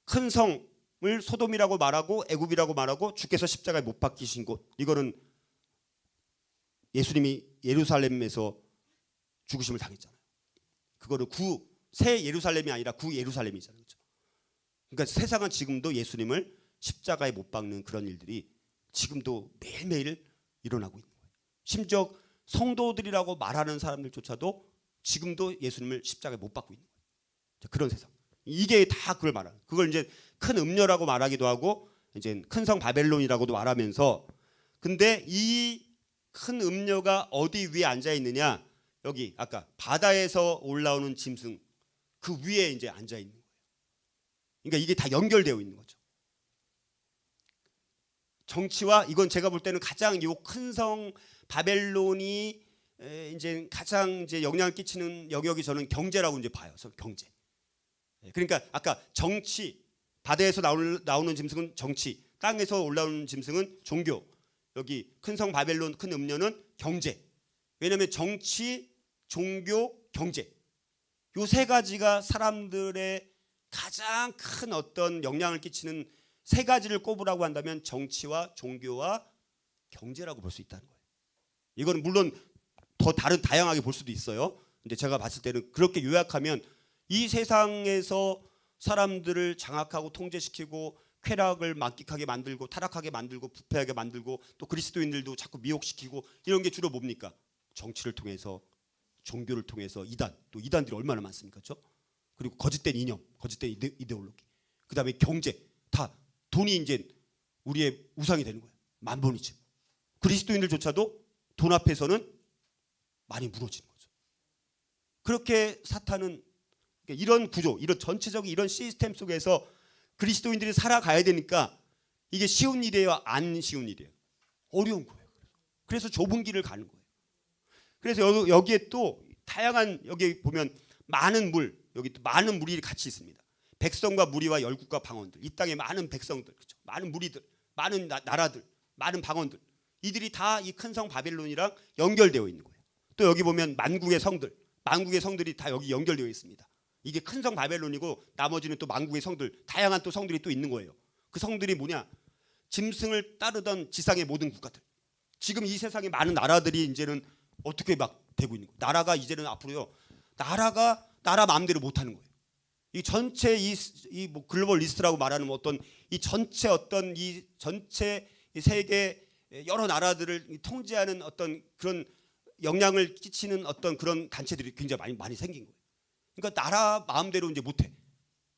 큰 성을 소돔이라고 말하고 애굽이라고 말하고 주께서 십자가에 못 박히신 곳. 이거는 예수님이 예루살렘에서 죽으심을 당했잖아요. 그거를 새 예루살렘이 아니라 구 예루살렘이잖아요. 그렇죠? 그러니까 세상은 지금도 예수님을 십자가에 못 박는 그런 일들이 지금도 매일매일 일어나고 있는 거예요. 심지어 성도들이라고 말하는 사람들조차도 지금도 예수님을 십자가에 못 박고 있는 거예요. 자, 그런 세상. 이게 다 그걸 말하는. 그걸 이제 큰 음녀라고 말하기도 하고 이제 큰 성 바벨론이라고도 말하면서 근데 이 큰 음녀가 어디 위에 앉아 있느냐? 여기 아까 바다에서 올라오는 짐승 그 위에 이제 앉아 있는 거예요. 그러니까 이게 다 연결되어 있는 거죠. 정치와 이건 제가 볼 때는 가장 요 큰 성 바벨론이 이제 가장 이제 영향을 끼치는 영역이 저는 경제라고 이제 봐요. 경제. 그러니까 아까 정치 바다에서 나오는 짐승은 정치, 땅에서 올라오는 짐승은 종교. 여기 큰 성 바벨론 큰 음녀는 경제. 왜냐하면 정치, 종교, 경제 요 세 가지가 사람들의 가장 큰 어떤 영향을 끼치는 세 가지를 꼽으라고 한다면 정치와 종교와 경제라고 볼 수 있다는 거예요. 이거는 물론 더 다양하게 볼 수도 있어요. 근데 제가 봤을 때는 그렇게 요약하면 이 세상에서 사람들을 장악하고 통제시키고 쾌락을 만끽하게 만들고 타락하게 만들고 부패하게 만들고 또 그리스도인들도 자꾸 미혹시키고 이런 게 주로 뭡니까? 정치를 통해서 종교를 통해서 또 이단들이 얼마나 많습니까? 그렇죠? 그리고 거짓된 이념, 거짓된 이데올로기. 그다음에 경제. 다 돈이 이제 우리의 우상이 되는 거예요. 만본이지. 그리스도인들조차도 돈 앞에서는 많이 무너지는 거죠. 그렇게 사탄은 이런 구조, 이런 전체적인 이런 시스템 속에서 그리스도인들이 살아가야 되니까 이게 쉬운 일이에요, 안 쉬운 일이에요? 어려운 거예요. 그래서 좁은 길을 가는 거예요. 그래서 여기에 또 다양한 여기 보면 많은 여기 또 많은 무리들이 같이 있습니다. 백성과 무리와 열국과 방언들, 이 땅에 많은 백성들, 그렇죠? 많은 무리들, 많은 나라들, 많은 방언들, 이들이 다 이 큰 성 바벨론이랑 연결되어 있는 거예요. 또 여기 보면 만국의 성들이 다 여기 연결되어 있습니다. 이게 큰 성 바벨론이고 나머지는 또 만국의 성들, 다양한 또 성들이 또 있는 거예요. 그 성들이 뭐냐? 짐승을 따르던 지상의 모든 국가들. 지금 이 세상에 많은 나라들이 이제는 어떻게 막 되고 있는 거예요. 나라가 이제는 앞으로요. 나라 마음대로 못 하는 거예요. 이 전체 뭐 글로벌 리스트라고 말하는 어떤 이 전체 이 세계 여러 나라들을 통제하는 어떤 그런 영향을 끼치는 어떤 그런 단체들이 굉장히 많이 생긴 거예요. 그러니까 나라 마음대로 이제 못 해.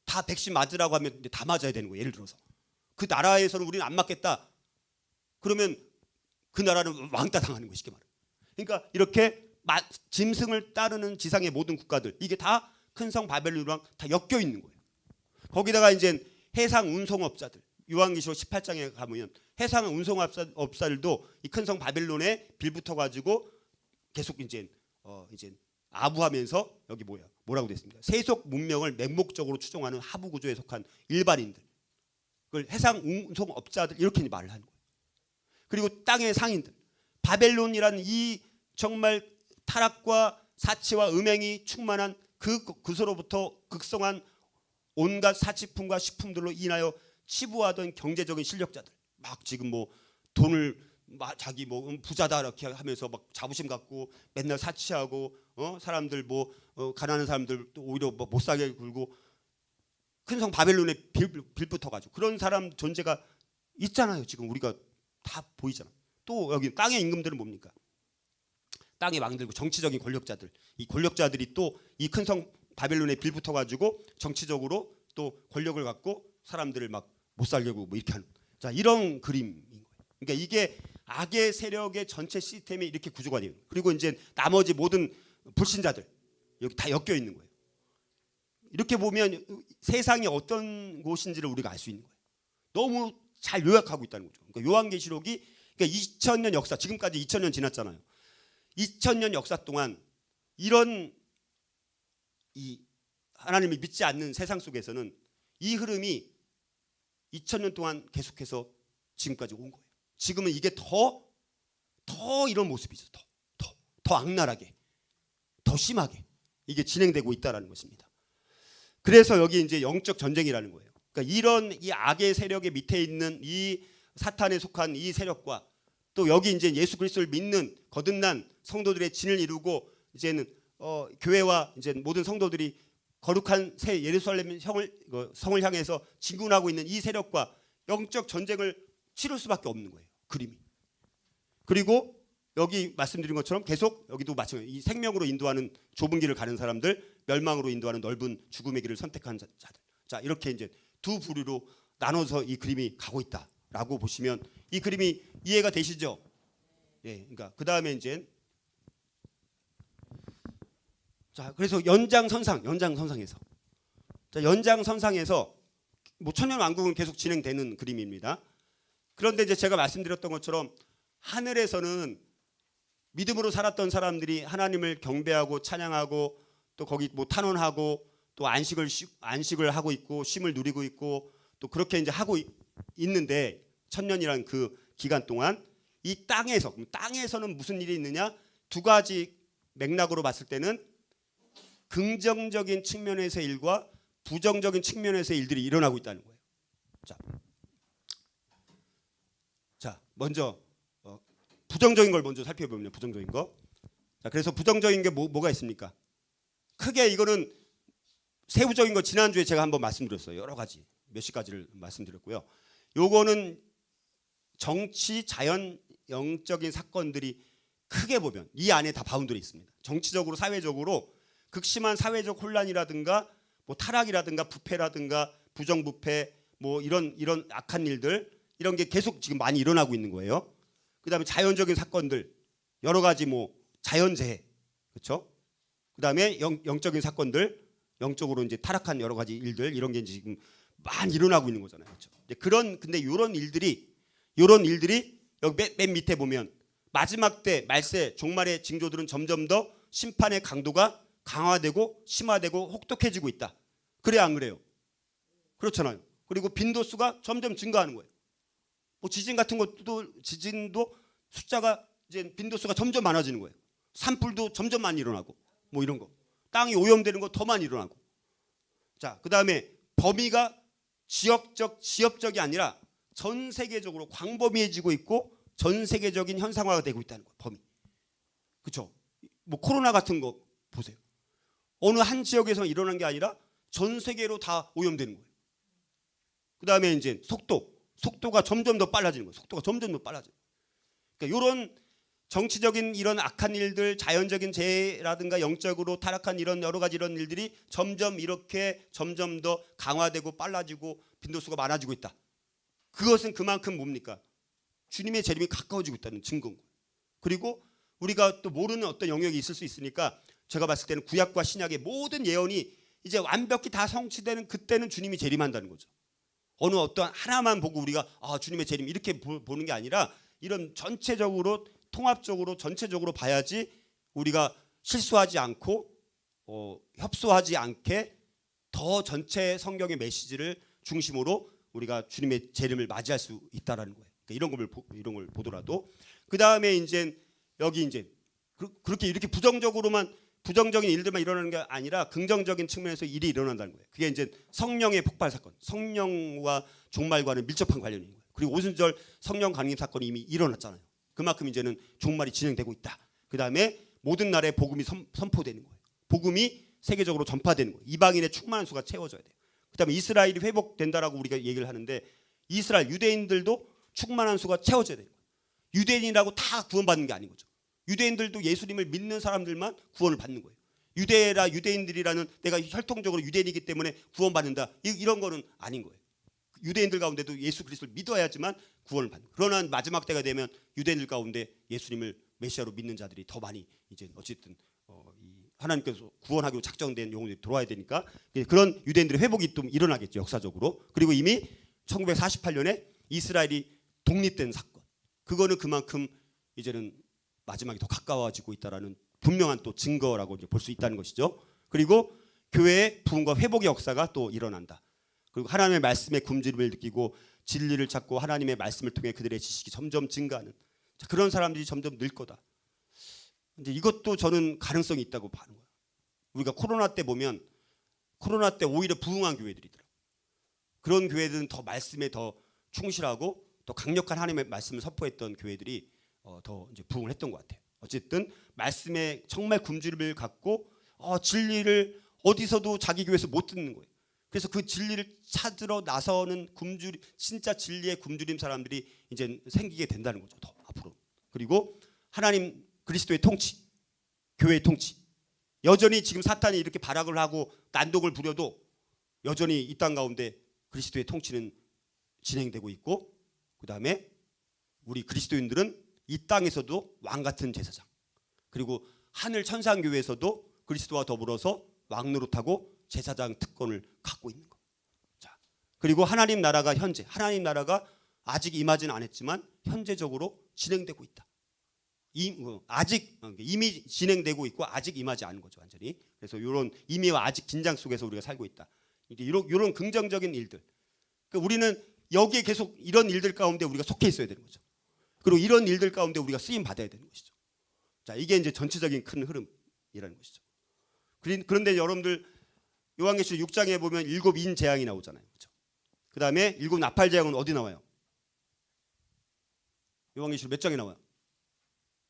다 백신 맞으라고 하면 이제 다 맞아야 되는 거예요. 예를 들어서 그 나라에서는 우리는 안 맞겠다. 그러면 그 나라는 왕따 당하는 거예요. 쉽게 말해. 그러니까 이렇게 짐승을 따르는 지상의 모든 국가들 이게 다 큰 성 바벨론이랑 다 엮여 있는 거예요. 거기다가 이제 해상 운송업자들 요한계시록 18장에 가면 해상 운송업자들도 이 큰 성 바벨론에 빌붙어 가지고 계속 이제 아부하면서 여기 뭐라고 됐습니까? 세속 문명을 맹목적으로 추종하는 하부 구조에 속한 일반인들, 그걸 해상 운송업자들 이렇게 말을 하는 거예요. 그리고 땅의 상인들, 바벨론이란 이 정말 타락과 사치와 음행이 충만한 그소로부터 극성한 온갖 사치품과 식품들로 인하여 치부하던 경제적인 실력자들, 막 지금 뭐 돈을 자기 뭐 부자다 이렇게 하면서 막 자부심 갖고 맨날 사치하고 사람들 가난한 사람들 또 오히려 못 사게 굴고 큰 성 바벨론에 빌붙어 가지고 그런 사람 존재가 있잖아요. 지금 우리가 다 보이잖아. 또 여기 땅의 임금들은 뭡니까? 땅에 망들고 정치적인 권력자들, 이 권력자들이 또 이 큰 성 바벨론에 빌붙어 가지고 정치적으로 또 권력을 갖고 사람들을 막 못 살려고 뭐 이렇게 하는. 자, 이런 그림인 거예요. 그러니까 이게 악의 세력의 전체 시스템이 이렇게 구조가 돼요. 그리고 이제 나머지 모든 불신자들 여기 다 엮여 있는 거예요. 이렇게 보면 세상이 어떤 곳인지를 우리가 알 수 있는 거예요. 너무 잘 요약하고 있다는 거죠. 그러니까 요한계시록이 그러니까 2000년 역사, 지금까지 2000년 지났잖아요. 2000년 역사 동안 이런 이 하나님을 믿지 않는 세상 속에서는 이 흐름이 2000년 동안 계속해서 지금까지 온 거예요. 지금은 이게 더 이런 모습이죠. 더 악랄하게, 더 심하게 이게 진행되고 있다라는 것입니다. 그래서 여기 이제 영적 전쟁이라는 거예요. 그러니까 이런 이 악의 세력의 밑에 있는 이 사탄에 속한 이 세력과 또 여기 이제 예수 그리스도를 믿는 거듭난 성도들의 진을 이루고 이제는 교회와 이제 모든 성도들이 거룩한 새 예루살렘 성을 향해서 진군하고 있는 이 세력과 영적 전쟁을 치를 수밖에 없는 거예요. 그림이. 그리고 여기 말씀드린 것처럼 계속 여기도 마찬가지로 이 생명으로 인도하는 좁은 길을 가는 사람들, 멸망으로 인도하는 넓은 죽음의 길을 선택한 자들. 자, 이렇게 이제 두 부류로 나눠서 이 그림이 가고 있다라고 보시면 이 그림이 이해가 되시죠? 예, 그러니까 그 다음에 이제 자, 그래서 연장선상에서 자, 연장선상에서 뭐 천년왕국은 계속 진행되는 그림입니다. 그런데 이제 제가 말씀드렸던 것처럼 하늘에서는 믿음으로 살았던 사람들이 하나님을 경배하고 찬양하고 또 거기 뭐 탄원하고 또 안식을 하고 있고 쉼을 누리고 있고 또 그렇게 이제 하고 있는데 천년이라는 그 기간 동안 이 땅에서는 무슨 일이 있느냐? 두 가지 맥락으로 봤을 때는 긍정적인 측면에서의 일과 부정적인 측면에서의 일들이 일어나고 있다는 거예요. 자, 먼저 부정적인 걸 먼저 살펴보면 부정적인 거. 자, 그래서 부정적인 게 뭐가 있습니까? 크게 이거는 세부적인 거 지난주에 제가 한번 말씀드렸어요. 여러 가지 몇십 가지를 말씀드렸고요. 요거는 정치, 자연, 영적인 사건들이 크게 보면 이 안에 다 바운드리 있습니다. 정치적으로, 사회적으로 극심한 사회적 혼란이라든가 뭐 타락이라든가 부패라든가 부정부패 뭐 이런 악한 일들 이런 게 계속 지금 많이 일어나고 있는 거예요. 그다음에 자연적인 사건들 여러 가지 뭐 자연재해 그렇죠? 그다음에 영적인 사건들 영적으로 이제 타락한 여러 가지 일들 이런 게 지금 많이 일어나고 있는 거잖아요. 그렇죠? 근데 이런 일들이 여기 맨 밑에 보면 마지막 때 말세 종말의 징조들은 점점 더 심판의 강도가 강화되고 심화되고 혹독해지고 있다. 그래 안 그래요? 그렇잖아요. 그리고 빈도수가 점점 증가하는 거예요. 뭐 지진 같은 것도 지진도 숫자가 이제 빈도수가 점점 많아지는 거예요. 산불도 점점 많이 일어나고 뭐 이런 거. 땅이 오염되는 거 더 많이 일어나고. 자, 그다음에 범위가 지역적이 아니라 전 세계적으로 광범위해지고 있고 전 세계적인 현상화가 되고 있다는 거예요. 범위. 그렇죠? 뭐 코로나 같은 거 보세요. 어느 한 지역에서 일어난 게 아니라 전 세계로 다 오염되는 거예요. 그다음에 이제 속도가 점점 더 빨라지는 거예요. 속도가 점점 더 빨라져요. 그러니까 이런 정치적인 이런 악한 일들, 자연적인 재해라든가 영적으로 타락한 이런 여러 가지 이런 일들이 점점 더 강화되고 빨라지고 빈도수가 많아지고 있다. 그것은 그만큼 뭡니까? 주님의 재림이 가까워지고 있다는 증거인 거예요. 그리고 우리가 또 모르는 어떤 영역이 있을 수 있으니까 제가 봤을 때는 구약과 신약의 모든 예언이 이제 완벽히 다 성취되는 그때는 주님이 재림한다는 거죠. 어느 어떤 하나만 보고 우리가 주님의 재림 이렇게 보는 게 아니라 이런 전체적으로 통합적으로 전체적으로 봐야지 우리가 실수하지 않고 협소하지 않게 더 전체 성경의 메시지를 중심으로 우리가 주님의 재림을 맞이할 수 있다라는 거예요. 그러니까 이런 걸 보더라도 그 다음에 이제 여기 이제 그렇게 이렇게 부정적인 일들만 일어나는 게 아니라 긍정적인 측면에서 일이 일어난다는 거예요. 그게 이제 성령의 폭발 사건, 성령과 종말과는 밀접한 관련이 있는 거예요. 그리고 오순절 성령 강림 사건이 이미 일어났잖아요. 그만큼 이제는 종말이 진행되고 있다. 그 다음에 모든 나라에 복음이 선포되는 거예요. 복음이 세계적으로 전파되는 거예요. 이방인의 충만한 수가 채워져야 돼요. 그 다음에 이스라엘이 회복된다라고 우리가 얘기를 하는데 이스라엘 유대인들도 충만한 수가 채워져야 돼요. 유대인이라고 다 구원받는 게 아닌 거죠. 유대인들도 예수님을 믿는 사람들만 구원을 받는 거예요. 유대인들이라는 내가 혈통적으로 유대인이기 때문에 구원받는다. 이런 거는 아닌 거예요. 유대인들 가운데도 예수 그리스도를 믿어야지만 구원을 받는. 그러나 마지막 때가 되면 유대인들 가운데 예수님을 메시아로 믿는 자들이 더 많이 이제 어쨌든 이 하나님께서 구원하기로 작정된 영혼들이 들어와야 되니까 그런 유대인들의 회복이 좀 일어나겠죠, 역사적으로. 그리고 이미 1948년에 이스라엘이 독립된 사건. 그거는 그만큼 이제는 마지막이 더 가까워지고 있다라는 분명한 또 증거라고 볼 수 있다는 것이죠. 그리고 교회의 부흥과 회복의 역사가 또 일어난다. 그리고 하나님의 말씀의 굶주림을 느끼고 진리를 찾고 하나님의 말씀을 통해 그들의 지식이 점점 증가하는 그런 사람들이 점점 늘 거다. 이제 이것도 저는 가능성이 있다고 봐는 거예요. 우리가 코로나 때 보면 코로나 때 오히려 부흥한 교회들이더라고요. 그런 교회들은 더 말씀에 더 충실하고 더 강력한 하나님의 말씀을 선포했던 교회들이 더 이제 부흥을 했던 것 같아요. 어쨌든 말씀에 정말 굶주림을 갖고 진리를 어디서도 자기 교회에서 못 듣는 거예요. 그래서 그 진리를 찾으러 나서는 굶주림, 진짜 진리의 굶주림 사람들이 이제 생기게 된다는 거죠. 더 앞으로. 그리고 하나님 그리스도의 통치, 교회의 통치. 여전히 지금 사탄이 이렇게 발악을 하고 난독을 부려도 여전히 이 땅 가운데 그리스도의 통치는 진행되고 있고, 그다음에 우리 그리스도인들은 이 땅에서도 왕 같은 제사장, 그리고 하늘 천상교회에서도 그리스도와 더불어서 왕 노릇하고 제사장 특권을 갖고 있는 것. 자, 그리고 하나님 나라가 현재, 하나님 나라가 아직 임하지는 않았지만 현재적으로 진행되고 있다. 아직 이미 진행되고 있고 아직 임하지 않은 거죠, 완전히. 그래서 이런 이미와 아직 긴장 속에서 우리가 살고 있다. 이런 긍정적인 일들. 그러니까 우리는 여기에 계속 이런 일들 가운데 우리가 속해 있어야 되는 거죠. 그리고 이런 일들 가운데 우리가 쓰임 받아야 되는 것이죠. 자, 이게 이제 전체적인 큰 흐름이라는 것이죠. 그런데 여러분들 요한계시록 6장에 보면 7인 재앙이 나오잖아요. 그렇죠? 그다음에 7 나팔 재앙은 어디 나와요? 요한계시록 몇 장에 나와요?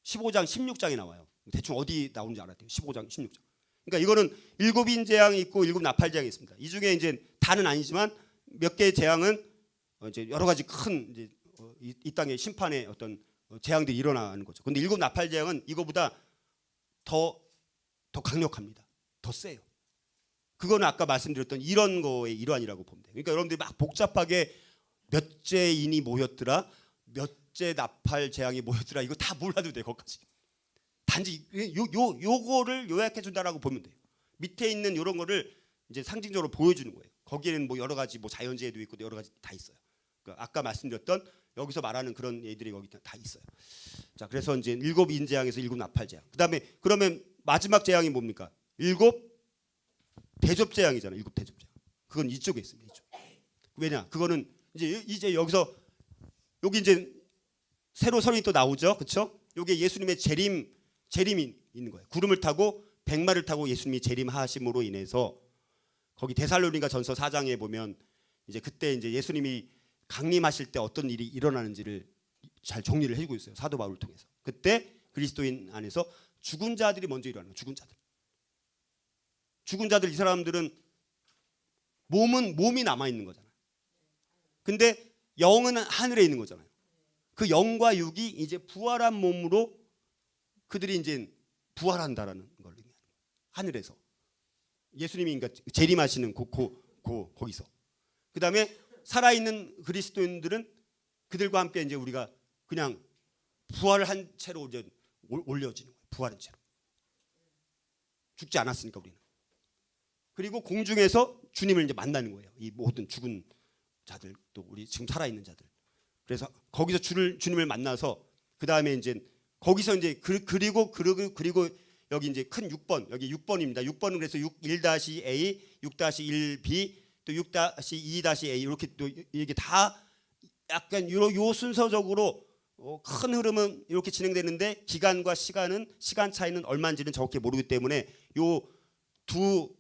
15장, 16장에 나와요. 대충 어디 나오는지 알아야 돼요. 15장, 16장. 그러니까 이거는 7인 재앙이 있고 7 나팔 재앙이 있습니다. 이 중에 이제 다는 아니지만 몇 개의 재앙은 이제 여러 가지 큰 이제 이 땅의 심판의 어떤 재앙들이 일어나는 거죠. 근데 7 나팔 재앙은 이거보다 더 강력합니다. 더 세요. 그거는 아까 말씀드렸던 이런 거의 일환이라고 보면 돼요. 그러니까 여러분들이 막 복잡하게 몇째 인이 모였더라, 몇째 나팔 재앙이 모였더라, 이거 다 몰라도 돼요. 거기까지. 단지 요거를 요약해 준다라고 보면 돼요. 밑에 있는 이런 거를 이제 상징적으로 보여주는 거예요. 거기에는 뭐 여러 가지 뭐 자연재해도 있고 여러 가지 다 있어요. 그러니까 아까 말씀드렸던 여기서 말하는 그런 예들이 거기 다 있어요. 자, 그래서 이제 7인 재앙에서 7 나팔 재앙. 그다음에 그러면 마지막 재앙이 뭡니까? 7 대접 재앙이잖아요. 7 대접 재앙. 그건 이쪽에 있습니다. 이쪽. 왜냐? 그거는 이제 여기서 여기 이제 새로 선이 또 나오죠. 그렇죠? 요게 예수님의 재림이 있는 거예요. 구름을 타고 백마를 타고 예수님이 재림하심으로 인해서 거기 데살로니가 전서 4장에 보면 이제 그때 이제 예수님이 강림하실 때 어떤 일이 일어나는지를 잘 정리를 해주고 있어요. 사도 바울을 통해서. 그때 그리스도인 안에서 죽은 자들이 먼저 일어나는 거예요. 죽은 자들 이 사람들은 몸이 남아 있는 거잖아요. 근데 영은 하늘에 있는 거잖아요. 그 영과 육이 이제 부활한 몸으로 그들이 이제 부활한다라는 걸 의미하는 거예요. 하늘에서 예수님이 그러니까 재림하시는 거기서. 그다음에 살아있는 그리스도인들은 그들과 함께 이제 우리가 그냥 부활을 한 채로 이제 올려지는 거예요. 부활한 채로. 죽지 않았으니까 우리는. 그리고 공중에서 주님을 이제 만나는 거예요. 이 모든 죽은 자들, 또 우리 지금 살아있는 자들. 그래서 거기서 주님을 만나서 그 다음에 이제 거기서 이제 그리고 여기 이제 큰 6번, 여기 6번입니다. 6번은 그래서 1-A, 6-1B, 또 6-2-A 이렇게 또 이게 다 약간 요 순서적으로 큰 흐름은 이렇게 진행되는데 기간과 시간 차이는 얼마인지는 정확히 모르기 때문에 요 두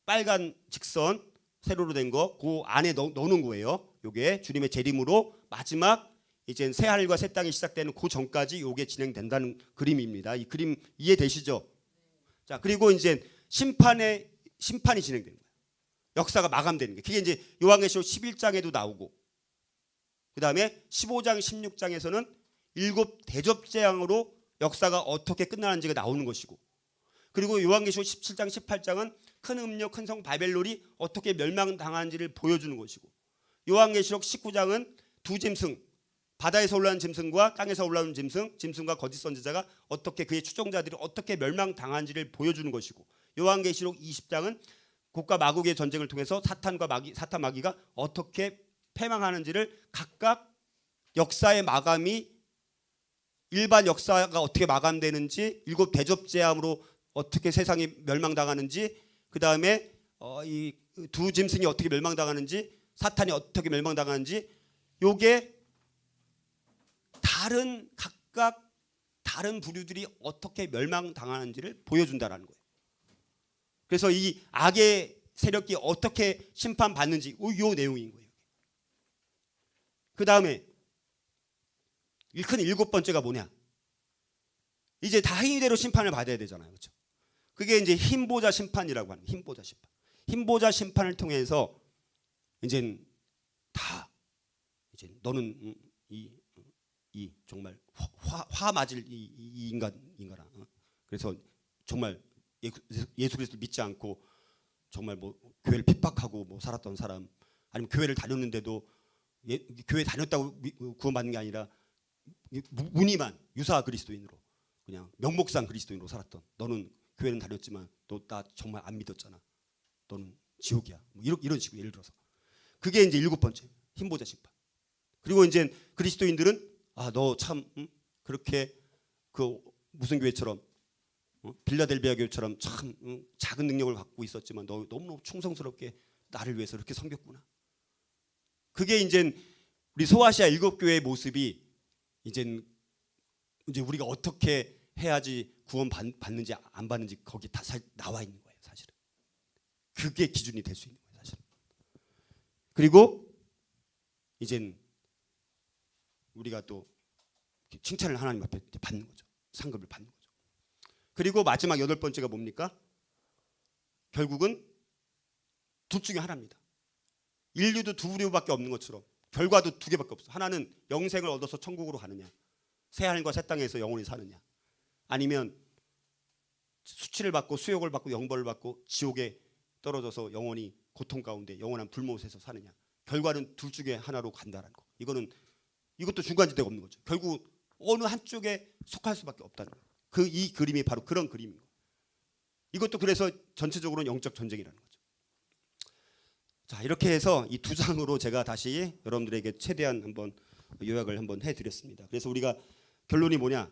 빨간 직선 세로로 된 거 그 안에 넣는 거예요. 요게 주님의 재림으로 마지막 이제 새 하늘과 새 땅이 시작되는 그 전까지 요게 진행된다는 그림입니다. 이 그림 이해되시죠? 자, 그리고 이제 심판이 진행되는 거예요. 역사가 마감되는 게. 그게 이제 요한계시록 11장에도 나오고 그다음에 15장 16장에서는 7 대접 재앙으로 역사가 어떻게 끝나는지가 나오는 것이고, 그리고 요한계시록 17장 18장은 큰 음료 큰 성 바벨론이 어떻게 멸망당하는지를 보여주는 것이고, 요한계시록 19장은 두 짐승, 바다에서 올라오는 짐승과 땅에서 올라오는 짐승과 거짓 선지자가 어떻게 그의 추종자들이 어떻게 멸망당한지를 보여주는 것이고, 요한계시록 20장은 곡과 마곡의 전쟁을 통해서 사탄 마귀가 어떻게 패망하는지를 각각 역사의 마감이, 일반 역사가 어떻게 마감되는지, 일곱 대접제함으로 어떻게 세상이 멸망당하는지, 그 다음에 이 두 짐승이 어떻게 멸망당하는지, 사탄이 어떻게 멸망당하는지, 요게 각각 다른 부류들이 어떻게 멸망당하는지를 보여준다라는 거예요. 그래서 이 악의 세력이 어떻게 심판받는지 요 내용인 거예요. 그 다음에 큰 일곱 번째가 뭐냐? 이제 다 행위대로 심판을 받아야 되잖아요, 그렇죠? 그게 이제 흰보자 심판이라고 하는 흰보자 심판. 흰보자 심판을 통해서 이제 다 이제 너는 이 정말 화 맞을 이 인간아. 그래서 정말 예수 그리스도를 믿지 않고 정말 뭐 교회를 핍박하고 뭐 살았던 사람, 아니면 교회를 다녔는데도 교회 다녔다고 구원받는 게 아니라 무늬만 유사 그리스도인으로 그냥 명목상 그리스도인으로 살았던 너는 교회는 다녔지만 너 나 정말 안 믿었잖아. 너는 지옥이야. 뭐 이런 식으로 예를 들어서 그게 이제 일곱 번째 흰보자 심판. 그리고 이제 그리스도인들은 너 참 그렇게 그 무슨 교회처럼 빌라델비아 교회처럼 참 작은 능력을 갖고 있었지만 너 너무너무 충성스럽게 나를 위해서 이렇게 섬겼구나. 그게 이제 우리 소아시아 일곱 교회의 모습이 이제 우리가 어떻게 해야지 구원 받는지 안 받는지 거기 다 나와 있는 거예요, 사실은. 그게 기준이 될 수 있는 거예요, 사실은. 그리고 이제 우리가 또 칭찬을 하나님 앞에 받는 거죠. 상급을 받는 거죠. 그리고 마지막 여덟 번째가 뭡니까? 결국은 둘 중에 하나입니다. 인류도 두 부류밖에 없는 것처럼 결과도 두 개밖에 없어. 하나는 영생을 얻어서 천국으로 가느냐, 새 하늘과 새 땅에서 영원히 사느냐, 아니면 수치를 받고 수욕을 받고 영벌을 받고 지옥에 떨어져서 영원히 고통 가운데 영원한 불못에서 사느냐. 결과는 둘 중에 하나로 간다는 거. 이것도 중간지대가 없는 거죠. 결국 어느 한쪽에 속할 수밖에 없다는 거예요. 이 그림이 바로 그런 그림이에요. 이것도 그래서 전체적으로 영적 전쟁이라는 거죠. 자, 이렇게 해서 이 두 장으로 제가 다시 여러분들에게 최대한 한번 요약을 한번 해드렸습니다. 그래서 우리가 결론이 뭐냐?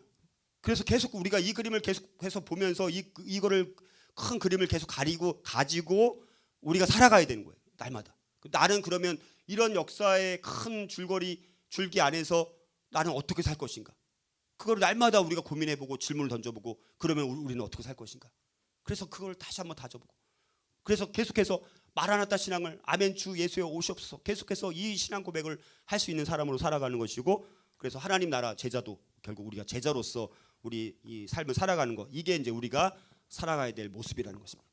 그래서 계속 우리가 이 그림을 계속해서 보면서 이거를 큰 그림을 계속 가지고 우리가 살아가야 되는 거예요. 날마다. 나는 그러면 이런 역사의 큰 줄기 안에서 나는 어떻게 살 것인가? 그걸 날마다 우리가 고민해보고 질문을 던져보고 그러면 우리는 어떻게 살 것인가? 그래서 그걸 다시 한번 다져보고 그래서 계속해서 마라나타 신앙을 아멘 주 예수여 오시옵소서 계속해서 이 신앙 고백을 할 수 있는 사람으로 살아가는 것이고 그래서 하나님 나라 제자도 결국 우리가 제자로서 우리 이 삶을 살아가는 거 이게 이제 우리가 살아가야 될 모습이라는 것입니다.